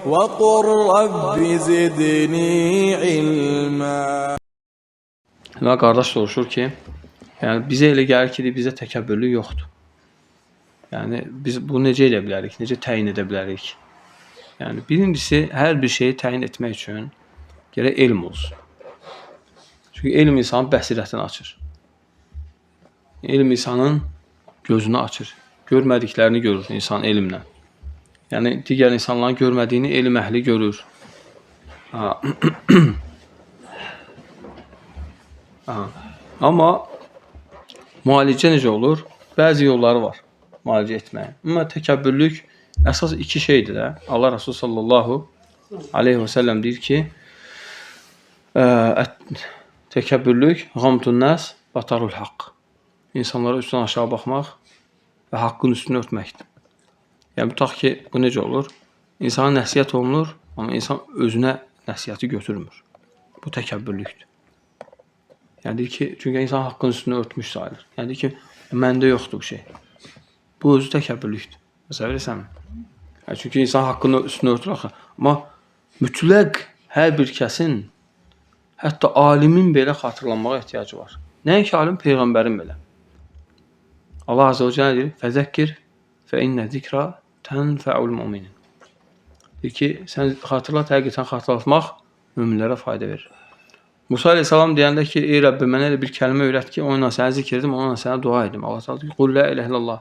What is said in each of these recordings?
وَقُلْ رَبِّ زِدْنِي عِلْمًا. Və qardaş soruşur ki, yəni bizə elə gəlir ki, bizə təkəbbürlük yoxdur. Yəni biz bunu necə edə bilərik, necə təyin edə bilərik? Yəni birincisi, hər bir şeyi təyin etmək üçün gərək elm olsun. Çünki elm insanın bəsirətini açır. Elm insanın gözünü açır. Görmədiklərini görür insan elmlə. Yəni digər insanların görmədiyini elm əhli görür. Amma müalicə necə olur? Bəzi yolları var müalicə etməyə. Amma təkəbbürlük əsas iki şeydir də. Allah Resulü sallallahu aleyhi və səlləm deyir ki, təkəbbürlük ghamtun nas batarul haqq. İnsanlara üstdən aşağı baxmaq və haqqın üstünü örtməkdir. Yəni tutaq ki, bu necə olur? İnsana nəsihət olunur, amma insan özünə nəsihəti götürmür. Bu təkəbbürlükdür. Yəni deyir ki, çünki insan haqqın üstünü örtmüş sayılır. Yəni deyir ki, məndə yoxdur bu şey. Bu özü təkəbbürlükdür. Məsələ bilirsən? Yəni, çünki insan haqqın üstünü örtür axı. Amma mütləq hər bir kəsin, hətta alimin belə xatırlanmağa ehtiyacı var. Nəinki alim, peyğəmbərin belə. Allah Azze və Cəllə deyir, fəzəkkir fə innə zikrə tənfəul müminin. Deyir ki, sən xatırlat, həqiqətən xatırlatmaq müminlərə fayda verir. Musa aleyhissalam deyəndə ki, ey Rəbbim, mənə elə bir kəlmə öyrət ki, onunla sənə zikr edim, onunla sənə dua edim. Allah Teala deyir ki, qul la ilahe illallah.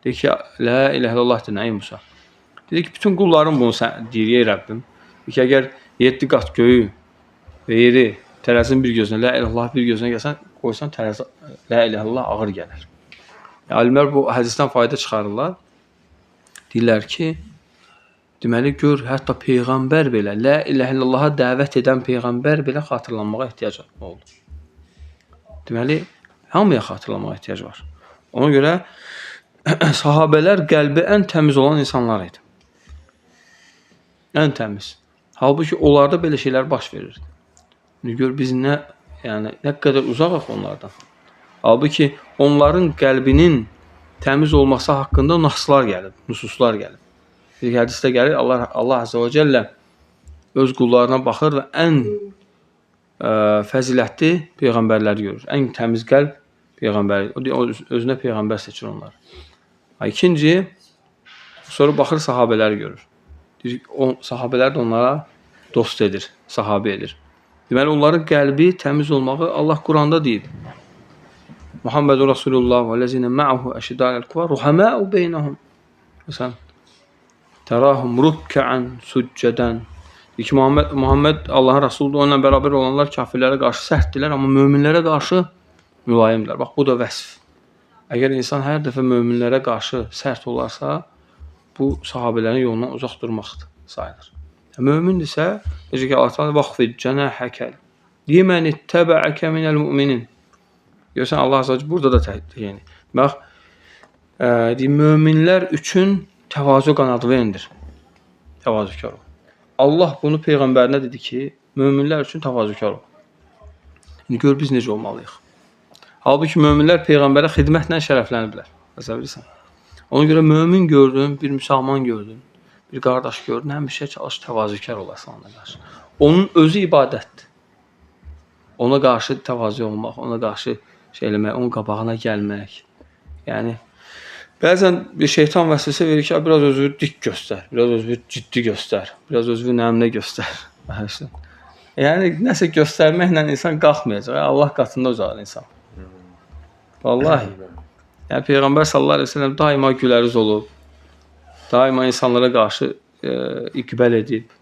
Deyir ki, la ilahe illallah deyir, ey Musa. Deyir ki, bütün qullarım bunu deyir, ey Rəbbim. Deyir ki, əgər 7 qat göyü və yeri tərəzinin bir gözünə, la ilahe illallah bir gözünə gəlsən, qoysan tərəzi la ilahe illallah ağır gəlir. Alimlər bu hədisdən fayda çıxarırlar. Deyirlər ki, deməli gör, hətta peyğəmbər belə, la ilahe illallaha dəvət edən peyğəmbər belə xatırlanmağa ehtiyac oldu. Deməli, hamıya xatırlanmağa ehtiyac var. Ona görə sahabələr qəlbi ən təmiz olan insanlar idi. Ən təmiz. Halbuki onlarda belə şeylər baş verirdi. Gör, biz nə qədər uzaqıq onlardan. Halbuki onların qəlbinin təmiz olması haqqında naslar gəlib, nususlar gəlib. Bir hədisdə gəlir, Allah Azze və Cəllə öz qullarına baxır və ən fəzilətli peyğəmbərləri görür. Ən təmiz qəlb peyğəmbər, özünə peyğəmbər seçir onları. İkinci, sonra baxır sahabələri görür. Sahabələr də onlara dost edir, sahabə edir. Deməli, onların qəlbi təmiz olmağı Allah Quranda deyib. Muhammedun Rasulullah və ləzinə mə'uhu əşidələl kuvə ruhəmə'u beynəhum. Məsələn, tərahum rukkəən süccədən. Deyir ki, Muhammed Allahın Rasulüdür, onunla bərabər olanlar kafirlərə qarşı sərtdirlər, amma möminlərə qarşı mülayimdirlər. Bax, bu da vəsf. Əgər insan hər dəfə möminlərə qarşı sərt olarsa, bu sahabələrin yolundan uzaq durmaqdır, sayılır. Mömindirsə, necə ki, Allah Teala vaqfid cənəhəkəl limən ittəbəəkə minəl müminin. Görürsən, Allah Azze burada da təyin. Bax, möminlər üçün təvazö qanadı verendir. Təvazökar ol. Allah bunu peyğəmbərinə dedi ki, möminlər üçün təvazökar ol. İndi gör, biz necə olmalıyıq. Halbuki möminlər peyğəmbərə xidmətlə şərəfləniblər. Məsələn bilirsən. Ona görə mömin gördün, bir müsəlman gördün, bir qardaş gördün, həmişə çalış təvazökar olasın ona qarşı. Onun özü ibadətdir. Ona qarşı təvazö olmaq, ona qarşı şey eləmək, onun qabağına gəlmək. Yəni, bəzən bir şeytan vəsvəsə verir ki, biraz özünü dik göstər, biraz özünü ciddi göstər, biraz özünü nəmlə göstər. Yəni, nəsə göstərməklə insan qalxmayacaq. Allah qatında ucalar insan. Vallahi. Yəni, Peyğəmbər sallallahu aleyhi ve sellem daima güləriz olub, daima insanlara qarşı iqbəl edib,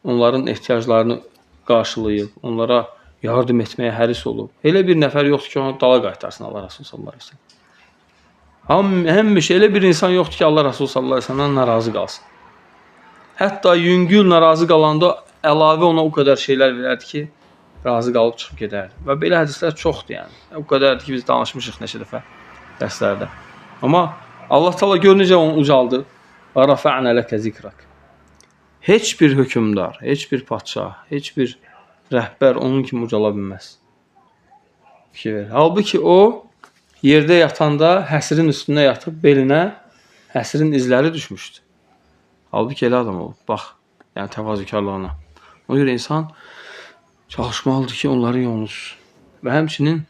onların ehtiyaclarını qarşılayıb, onlara yardım etməyə həris olub. Elə bir nəfər yoxdur ki, onu dala qaytarsın Allah Resulü sallallahu aleyhi ve sellem. Həmişə elə bir insan yoxdur ki, Allah Resulü sallallahu aleyhi ve sellem'dən narazı qalsın. Hətta yüngül narazı qalanda əlavə ona o qədər şeylər verərdi ki, razı qalıb çıxıb gedərdi. Və belə hədislər çoxdur yəni. O qədərdir ki, biz danışmışıq neçə dəfə dərslərdə. Amma Allah Teala gör necə onu ucaldı. Və rafa'nə ləkə zikrak. Heç bir hökümdar, heç bir padşah, heç bir rəhbər onun kimi ucala bilməz. Halbuki o yerdə yatanda həsirin üstündə yatıb belinə həsirin izləri düşmüşdü. Halbuki elə adam olub. Bax, Yəni təvazökarlığına. Ona görə insan çalışmalıdır ki, onların yolunu tutsun. Və həmçinin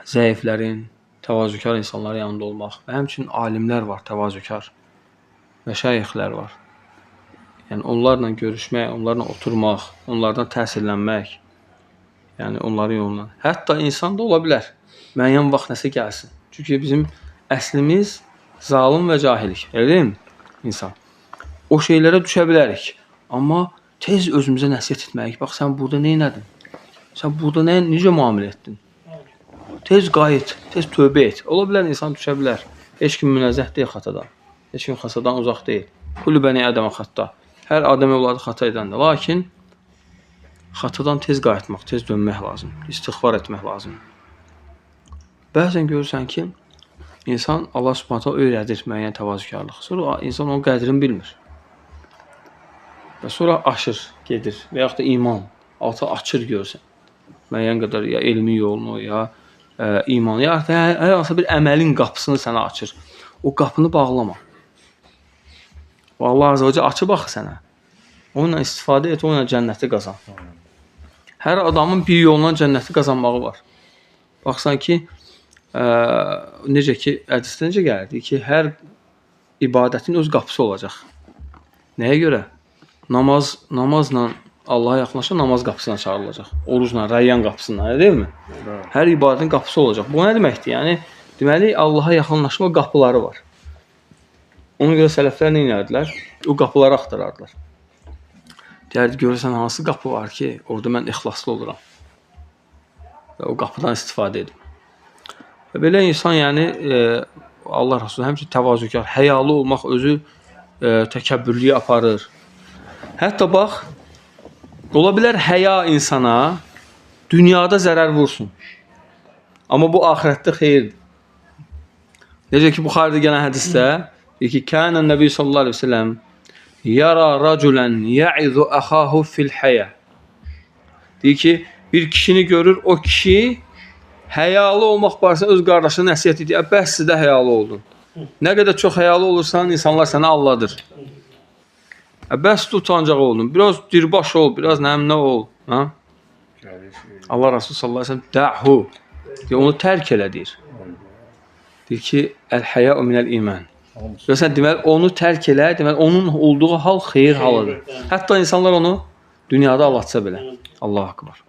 zəiflərin, təvazökar insanların yanında olmaq və həmçinin alimlər var, təvazökar və şəyxlər var. Yəni onlarla görüşmək, onlarla oturmaq, onlardan təsirlənmək, yəni onların yolundan. Hətta insan da ola bilər. Müəyyən vaxt nəsə gəlsin. Çünki bizim əslimiz zalım və cahilik. Elə deyilmi? İnsan. O şeylərə düşə bilərik. Amma tez özümüzə nəsihət etməliyik. Bax, sən burada nə etdin? Sən burada necə müamilə etdin? Tez qayıt, tez tövbə et. Ola bilər, insan düşə bilər. Heç kim münezzəh deyil xatadan. Heç kim xatadan uzaq deyil. Kullu bəni Ədəmə xata. Hər Adəm övladı xata edəndir. Lakin xatadan tez qayıtmaq, tez dönmək lazım. İstiğfar etmək lazım. Bəzən görürsən ki, insan Allah Subhanahu taala öyrədir müəyyən təvazökarlıq. Sonra insan onun qədrini bilmir. Və sonra aşır, gedir. Və yaxud da iman altı açır görürsən. Müəyyən qədər ya elmi yolunu, ya imanı, ya hər hansı bir əməlin qapısını sənə açır. O qapını bağlama. Allah Azza və Cəllə açıb axı sənə. Onunla istifadə et, onunla cənnəti qazan. Hər adamın bir yolla cənnəti qazanmağı var. Baxsan ki, necə ki, hədisdə necə gəlirdi ki, hər ibadətin öz qapısı olacaq. Nəyə görə? Namazla Allaha yaxınlaşan namaz qapısına çağırılacaq. Orucla, rəyyan qapısına, deyilmi? Hər ibadətin qapısı olacaq. Bu nə deməkdir? Yəni, deməli, Allaha yaxınlaşma qapıları var. Ona görə sələflər nə edərdilər? O qapıları axtarardılar. Deyərdi, görürsən, hansı qapı var ki, orada mən ixlaslı oluram. Və o qapıdan istifadə edim. Və belə insan, yəni, Allah Rasulü həmçinin təvazökar, həyalı olmaq özü təkəbbürlüyə aparır. Hətta bax, ola bilər həya insana dünyada zərər vursun. Amma bu ahirətdə xeyirdir. Necə ki, Buxarıda gələn hədisdə deyir ki, Kənən Nəbi sallallahu aleyhi ve sellem yara raculən ya'izu əxahu fil həyə. Deyir ki, bir kişini görür, o kişi həyalı olmaq barəsində öz qardaşına nəsihət edir. Bəs siz də həyalı oldun. Nə qədər çox həyalı olursan, insanlar səni alladır. Bəs utancaq oldun. Biraz dirbaş ol, biraz nə ol. Ha? Allah Resulü sallallahu aleyhi ve sellem dəhu. Onu tərk elə deyir. Deyir ki, əl-həyəu minəl iman. Görürsən, deməli, onu tərk elə, deməli, onun olduğu hal xeyir halıdır. Hətta insanlar onu dünyada aldatsa belə. Allah akbar.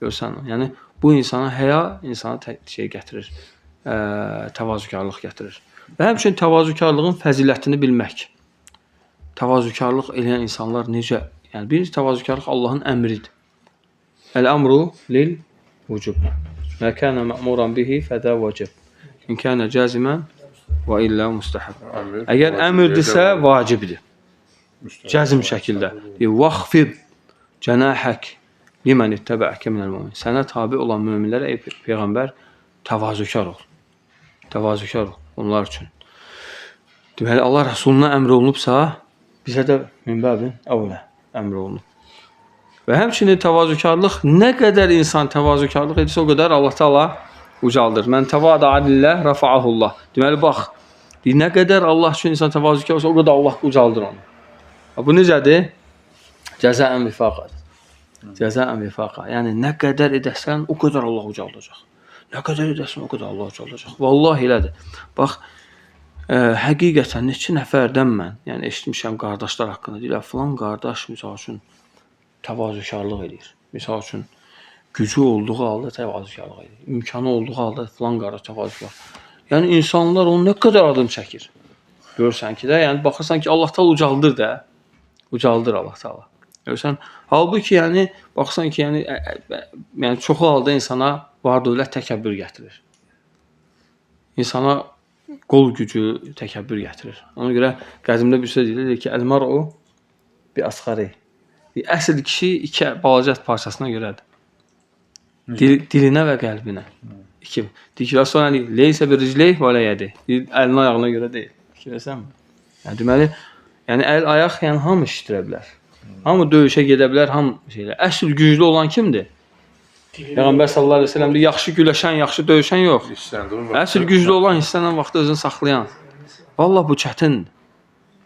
Görürsən, yəni, bu insana həya, insana şey gətirir, təvazökarlıq gətirir. Və həmçinin təvazökarlığın fəzilətini bilmək. Təvazökarlıq eləyən insanlar necə? Yəni, birinci təvazökarlıq Allahın əmridir. Əl-əmru lil-vücub. Mə kənə mə'muran bihi fədə vacib. İn kənə cəzimən və illə müstəhəb. Əgər əmrdirsə, vacibdir. Cəzm şəkildə. Vəxfid cənəhək limən ittəbəəkə minəl mümin. Sənə tabi olan müminlərə, ey Peyğəmbər, təvazökar ol. Təvazökar ol onlar üçün. Deməli, Allah Rəsuluna əmr olunubsa, bizə də minbəbin əvlə əmr olunub. Və həmçinin təvazökarlıq, nə qədər insan təvazökarlıq edirsə, o qədər Allah Teala ucaldır. Mən təvada alillah, rafa'ahullah. Deməli, bax, nə qədər Allah üçün insan təvazökar olsa, o qədər Allah ucaldır onu. Bu necədir? Cəzəən vifaqa. Cəzəən vifaqa. Yəni, nə qədər edəsən, o qədər Allah ucaldacaq. Nə qədər edəsən, o qədər Allah ucaldacaq. Vallahi elədir. Bax, həqiqətən neçə nəfərdən mən, yəni eşitmişəm qardaşlar haqqında, deyirlər, filan qardaş misal üçün təvazökarlıq edir. Misal üçün gücü olduğu halda təvazökarlıq edir. İmkanı olduğu halda filan qardaş təvazökarlıq. Yəni insanlar onu nə qədər adım çəkir. Görürsən ki də, yəni baxırsan ki, Allah Teala ucaldır da. Ucaldır Allah Teala. Görürsən, halbuki yəni baxırsan ki, yəni çoxu halda insana var-dövlət təkəbbür gətirir. İnsana qol gücü təkəbbür gətirir. Ona görə qəzimdə bir söz deyilir ki, əl-mar'u bi asğari. Əsl kişi iki balacət parçasına görədir. Dilinə və qəlbinə. İki. Deyir sonra deyir, leysə bir ricleyh və ləyədi. Əlin ayağına görə deyil. Fikirləsənmi? Yəni, deməli, yəni əl ayaq yəni hamı işitirə bilər. Hamı döyüşə gedə bilər, hamı şeylə. Əsl güclü olan kimdir? Peyğəmbər sallallahu əleyhi və səlləm deyir, yaxşı güləşən, yaxşı döyüşən yox. Əsl güclü olan hisslənən vaxtda özünü saxlayan. Vallahi bu çətindir.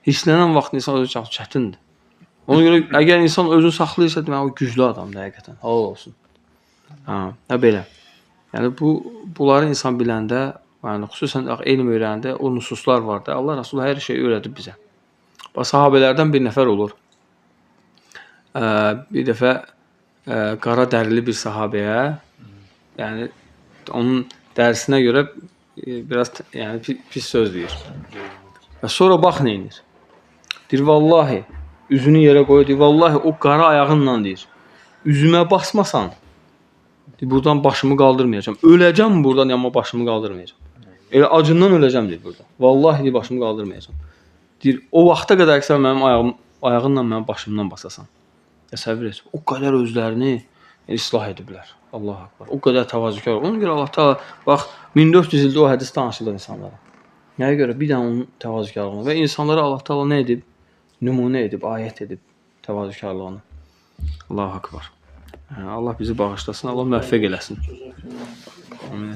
Hisslənən vaxtda insan özü çətindir. Ona görə əgər insan özünü saxlayırsa, deməli o güclü adamdır həqiqətən. Halal olsun. Ha belə. Yəni bunları insan biləndə, yəni xüsusən elm öyrənəndə o nususlar var da. Allah Rəsulü hər şeyi öyrədib bizə. Bax sahabelərdən bir nəfər olur. Bir dəfə qara dərili bir sahabeyə, yəni onun dərsinə görə biraz yəni pis söz deyir. Və sonra bax nə edir? Deyir vallahi üzünü yerə qoyur, deyir vallahi o qara ayağınla deyir. Üzümə basmasan, deyir, buradan başımı qaldırmayacağam. Öləcəm buradan amma başımı qaldırmayacağam. Elə acından öləcəm deyir burada. Vallahi deyir başımı qaldırmayacağam. Deyir o vaxta qədər ki sən mənim ayağınla mənim başımdan basasan. Təsəvvür et. O qədər özlərini islah ediblər. Allahu Akbar. O qədər təvazökar. Ona görə Allah Taala bax 1400 ildə o hədis danışılır insanlara. Nəyə görə? Bir dənə onun təvazökarlığını və insanlara Allah Taala nə edib? Nümunə edib, ayət edib təvazökarlığını. Allahu Akbar. Allah bizi bağışlasın. Allah müvəffəq eləsin. Amin.